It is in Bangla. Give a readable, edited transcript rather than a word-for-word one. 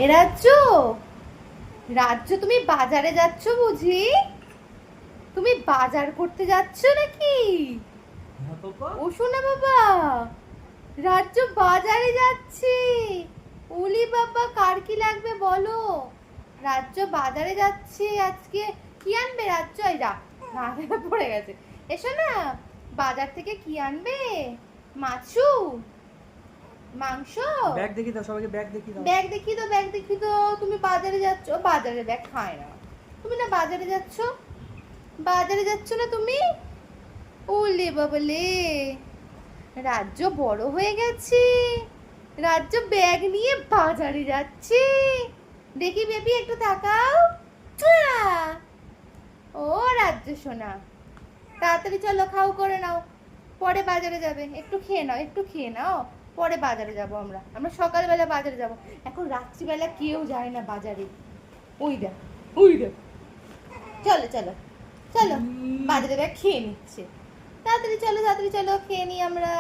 এ রাজ্য, রাজ্য তুমি বাজারে যাচ্ছ বুঝি? তুমি বাজার করতে যাচ্ছ নাকি? হ্যাঁ পাপা। ও শোনা বাবা, রাজ্য বাজারে যাচ্ছে। ওলি বাবা, কার কি লাগবে বলো? রাজ্য বাজারে যাচ্ছে আজকে। কি আনবে রাজ্য? এই যা, রান্না পড়ে গেছে। এসো না, বাজার থেকে কি আনবে? মাছু, মাংস? ব্যাগ দেখি দাও, সবাইকে ব্যাগ দেখি দাও। ব্যাগ দেখি তো, ব্যাগ দেখি তো। তুমি বাজারে যাচ্ছ, বাজারে ব্যাগ খায় না। তুমি না বাজারে যাচ্ছ, বাজারে যাচ্ছ না তুমি? ওলে বাবলে, রাজ্য বড় হয়ে গেছে, রাজ্য ব্যাগ নিয়ে বাজারে যাচ্ছে। দেখি বেবি, একটু তাকাও। ছুঁয়া! ও রাজ্য সোনা, তাড়াতাড়ি চলো, খাও করে নাও, পরে বাজারে যাবে। একটু খেয়ে নাও, একটু খেয়ে নাও, পরে বাজারে যাব। আমরা আমরা সকালবেলা বাজারে যাব, এখন রাত্রিবেলা কেউ যায় না বাজারে। ওই দেখ, ওই দেখ, চলো চলো চলো, বাজারে ব্যাগ খেয়ে নিচ্ছে। তাড়াতাড়ি চলো, তাড়াতাড়ি চলো, খেয়ে নিই আমরা।